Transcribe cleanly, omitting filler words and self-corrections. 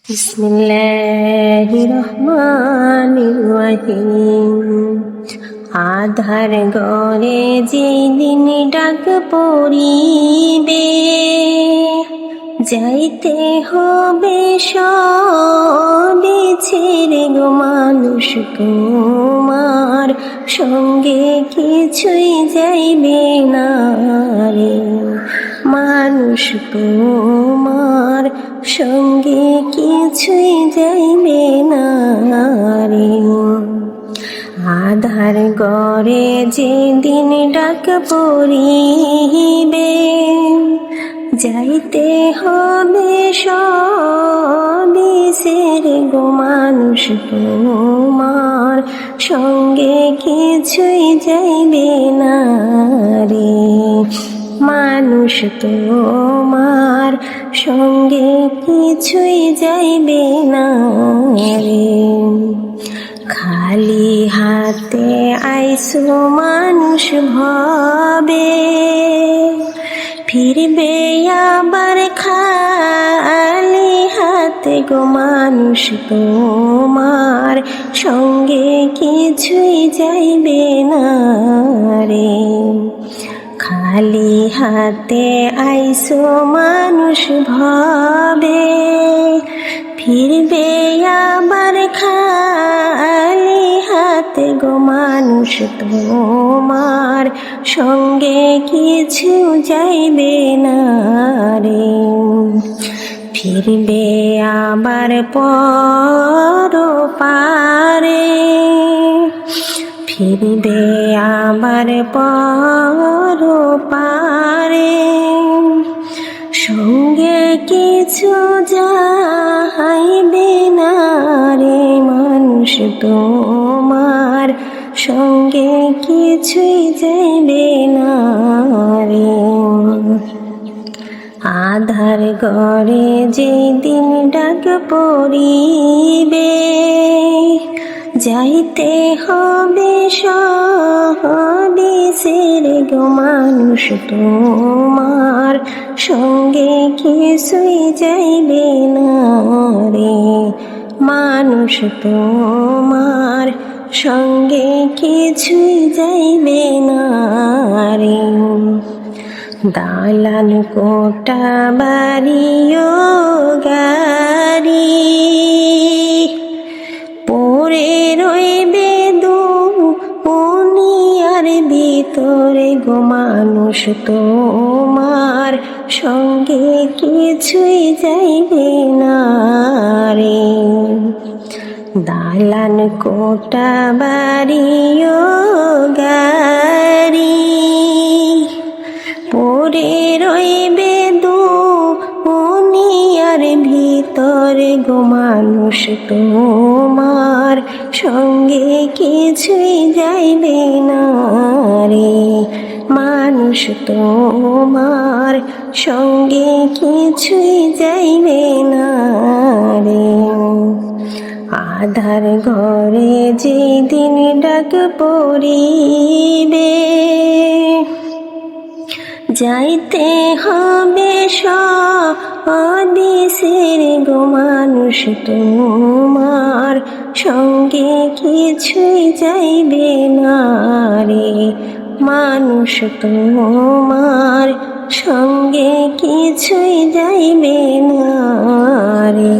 বিসমিল্লাহির রহমানির রহিম। আধার ঘরে যেদিন ডাক পড়িবে, যাইতে হবে সবে ছেড়ে গো মানুষ, তোমার সঙ্গে কিছুই যাইবে না রে মানুষ, তোমার সঙ্গে কিছুই যাইবে না রে। আধার ঘরে যেদিন ডাক পড়িবে, যাইতে হবে সবে ছেড়ে গো মানুষ, তোমার সঙ্গে কিছুই যাইবে না রে মানুষ, তোমার সঙ্গে কিছুই যাইবে না রে। খালি হাতে আইসো মানুষ ভবে, ফিরবে আবার খালি হাতে গো মানুষ, তোমার সঙ্গে কিছুই যাইবে না রে। খালি হাতে আইসো মানুষ ভবে, ফিরবে আবার খালি হাতে গো মানুষ, তোমার সঙ্গে কিছু যাইবে না রে। ফিরবে আবার পরপারে, ফিরবে আবার পরপারে, সঙ্গে কিছু যাইবে না রে মানুষ, তোমার সঙ্গে কিছুই যাইবে না রে। আধার ঘরে যেদিন ডাক পড়িবে, যাইতে হবে সবে ছেড়ে গো মানুষ, তোমার সঙ্গে কিছুই যাইবে না রে মানুষ, তোমার সঙ্গে কিছুই যাইবে না রে। দালান কোটা বাড়িও গাড়ি পড়ে রইবে দুনিয়ার ভিতরে গো মানুষ, তোমার সঙ্গে কিছুই যাইবে না রে। দালান কোটা বাড়িও গাড়ি পড়ে রইবে দুনিয়ার ভিতরে গো মানুষ, তোমার সঙ্গে কিছুই যাইবে না রে মানুষ, তোমার সঙ্গে কিছুই যাইবে না রে। আধার ঘরে যেদিন ডাক পড়িবে, যাইতে হবে সবে ছেড়ে গো মানুষ, তোমার সঙ্গে কিছুই যাইবে না রে মানুষ, তোমার সঙ্গে কিছুই যাইবে না রে।